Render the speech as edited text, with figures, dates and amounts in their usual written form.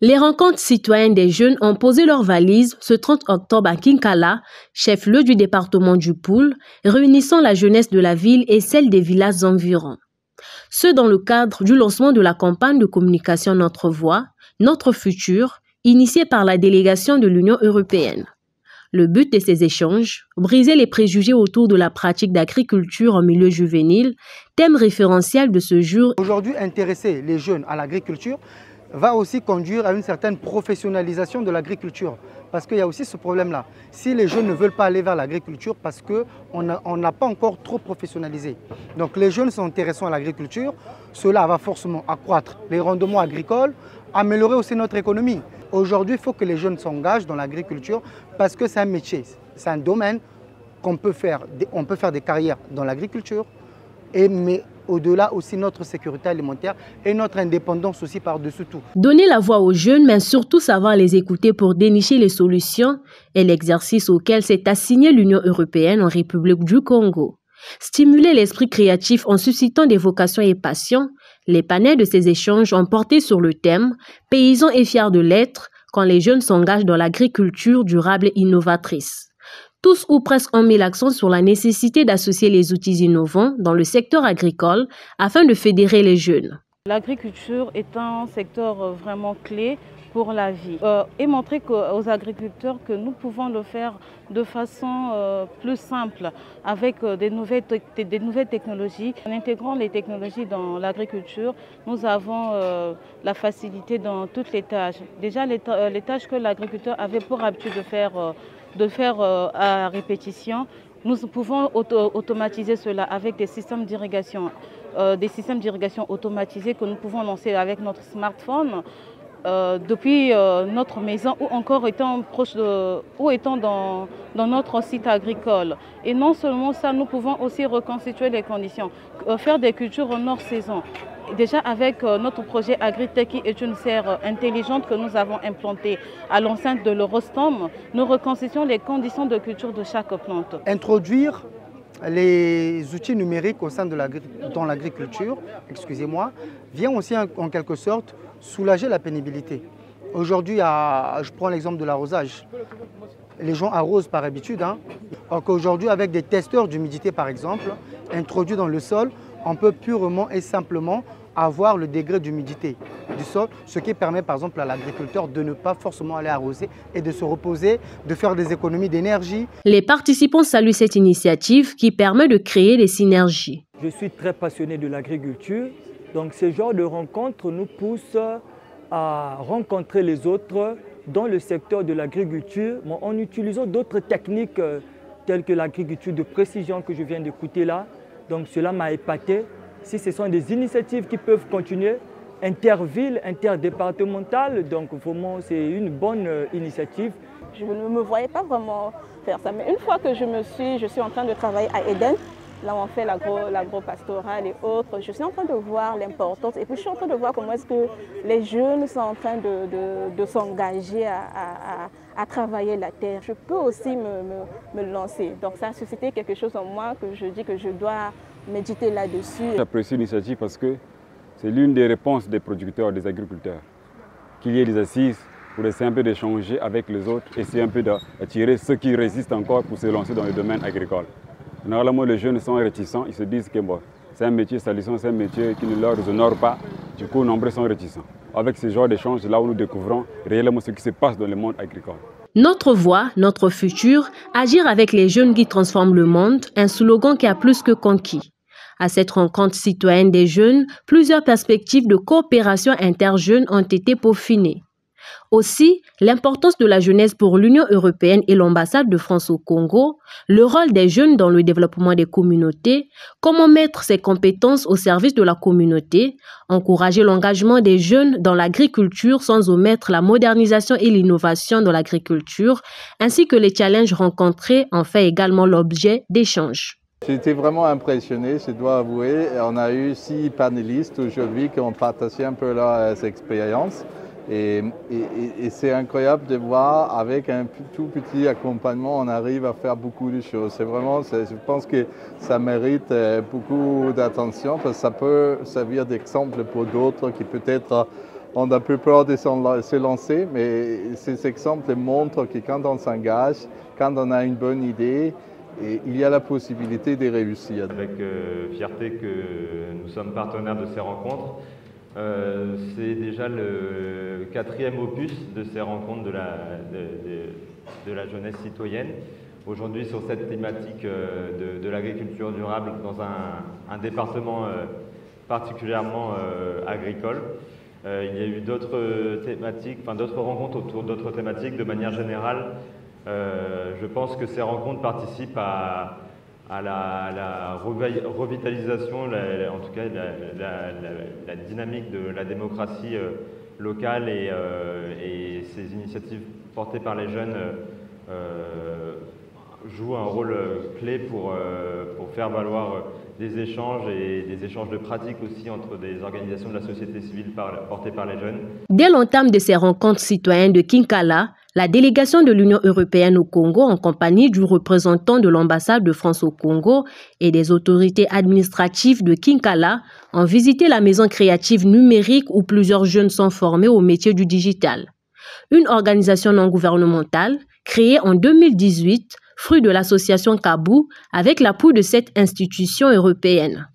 Les rencontres citoyennes des jeunes ont posé leurs valises ce 30 octobre à Kinkala, chef-lieu du département du Poul, réunissant la jeunesse de la ville et celle des villages environs. Ce dans le cadre du lancement de la campagne de communication Notre Voix, Notre Futur, initiée par la délégation de l'Union européenne. Le but de ces échanges, briser les préjugés autour de la pratique d'agriculture en milieu juvénile, thème référentiel de ce jour. Aujourd'hui, intéresser les jeunes à l'agriculture va aussi conduire à une certaine professionnalisation de l'agriculture. Parce qu'il y a aussi ce problème-là. Si les jeunes ne veulent pas aller vers l'agriculture parce qu'on n'a pas encore trop professionnalisé. Donc les jeunes s'intéressant à l'agriculture, cela va forcément accroître les rendements agricoles, améliorer aussi notre économie. Aujourd'hui, il faut que les jeunes s'engagent dans l'agriculture parce que c'est un métier, c'est un domaine qu'on peut faire. On peut faire des carrières dans l'agriculture, mais au-delà aussi notre sécurité alimentaire et notre indépendance aussi par-dessus tout. Donner la voix aux jeunes, mais surtout savoir les écouter pour dénicher les solutions est l'exercice auquel s'est assignée l'Union européenne en République du Congo. Stimuler l'esprit créatif en suscitant des vocations et passions, les panels de ces échanges ont porté sur le thème « Paysans et fiers de l'être » quand les jeunes s'engagent dans l'agriculture durable et innovatrice. Tous ou presque ont mis l'accent sur la nécessité d'associer les outils innovants dans le secteur agricole afin de fédérer les jeunes. L'agriculture est un secteur vraiment clé pour la vie et montrer aux agriculteurs que nous pouvons le faire de façon plus simple avec des nouvelles technologies. En intégrant les technologies dans l'agriculture, nous avons la facilité dans toutes les tâches. Déjà les tâches que l'agriculteur avait pour habitude de faire à répétition, nous pouvons automatiser cela avec des systèmes d'irrigation automatisés que nous pouvons lancer avec notre smartphone depuis notre maison ou encore étant dans notre site agricole. Et non seulement ça, nous pouvons aussi reconstituer les conditions, faire des cultures en hors saison. Déjà avec notre projet AgriTech qui est une serre intelligente que nous avons implantée à l'enceinte de l'Eurostom, nous reconstituons les conditions de culture de chaque plante. Introduire les outils numériques au sein de l'agriculture, vient aussi en quelque sorte soulager la pénibilité. Aujourd'hui, je prends l'exemple de l'arrosage. Les gens arrosent par habitude. Alors qu'aujourd'hui, avec des testeurs d'humidité par exemple, introduits dans le sol, on peut purement et simplement avoir le degré d'humidité du sol, ce qui permet par exemple à l'agriculteur de ne pas forcément aller arroser et de se reposer, de faire des économies d'énergie. Les participants saluent cette initiative qui permet de créer des synergies. Je suis très passionné de l'agriculture, donc ce genre de rencontres nous pousse à rencontrer les autres dans le secteur de l'agriculture en utilisant d'autres techniques telles que l'agriculture de précision que je viens d'écouter là. Donc cela m'a épaté. Si ce sont des initiatives qui peuvent continuer, intervilles, interdépartementales, donc vraiment c'est une bonne initiative. Je ne me voyais pas vraiment faire ça, mais une fois que je suis en train de travailler à Eden, là où on fait l'agro-pastoral et autres, je suis en train de voir l'importance et puis je suis en train de voir comment est-ce que les jeunes sont en train de s'engager à travailler la terre. Je peux aussi me lancer. Donc ça a suscité quelque chose en moi que je dis que je dois méditer là-dessus. J'apprécie l'initiative parce que c'est l'une des réponses des producteurs, des agriculteurs. Qu'il y ait des assises pour essayer un peu d'échanger avec les autres, essayer un peu d'attirer ceux qui résistent encore pour se lancer dans le domaine agricole. Normalement, les jeunes sont réticents, ils se disent que bon, c'est un métier salissant, c'est un métier qui ne leur honore pas. Du coup, nombreux sont réticents. Avec ce genre d'échanges, là où nous découvrons réellement ce qui se passe dans le monde agricole. Notre voix, notre futur, agir avec les jeunes qui transforment le monde, un slogan qui a plus que conquis. À cette rencontre citoyenne des jeunes, plusieurs perspectives de coopération interjeunes ont été peaufinées. Aussi, l'importance de la jeunesse pour l'Union européenne et l'ambassade de France au Congo, le rôle des jeunes dans le développement des communautés, comment mettre ces compétences au service de la communauté, encourager l'engagement des jeunes dans l'agriculture sans omettre la modernisation et l'innovation dans l'agriculture, ainsi que les challenges rencontrés en fait également l'objet d'échanges. J'étais vraiment impressionné, je dois avouer. On a eu 6 panélistes aujourd'hui qui ont partagé un peu leurs expériences. Et c'est incroyable de voir, avec un tout petit accompagnement, on arrive à faire beaucoup de choses. C'est vraiment, je pense que ça mérite beaucoup d'attention parce que ça peut servir d'exemple pour d'autres qui peut-être on a plus peur de se lancer, mais ces exemples montrent que quand on s'engage, quand on a une bonne idée, il y a la possibilité de réussir. Avec fierté que nous sommes partenaires de ces rencontres. C'est déjà le 4e opus de ces rencontres de la jeunesse citoyenne. Aujourd'hui, sur cette thématique de l'agriculture durable dans un département particulièrement agricole. Il y a eu d'autres thématiques, d'autres rencontres autour d'autres thématiques. De manière générale, je pense que ces rencontres participent à la revitalisation, en tout cas la dynamique de la démocratie locale et ces initiatives portées par les jeunes jouent un rôle clé pour faire valoir des échanges et des échanges de pratiques aussi entre des organisations de la société civile portées par les jeunes. Dès l'entame de ces rencontres citoyennes de Kinkala, la délégation de l'Union européenne au Congo, en compagnie du représentant de l'ambassade de France au Congo et des autorités administratives de Kinkala, ont visité la maison créative numérique où plusieurs jeunes sont formés au métier du digital. Une organisation non gouvernementale créée en 2018, fruit de l'association Kabou, avec l'appui de cette institution européenne.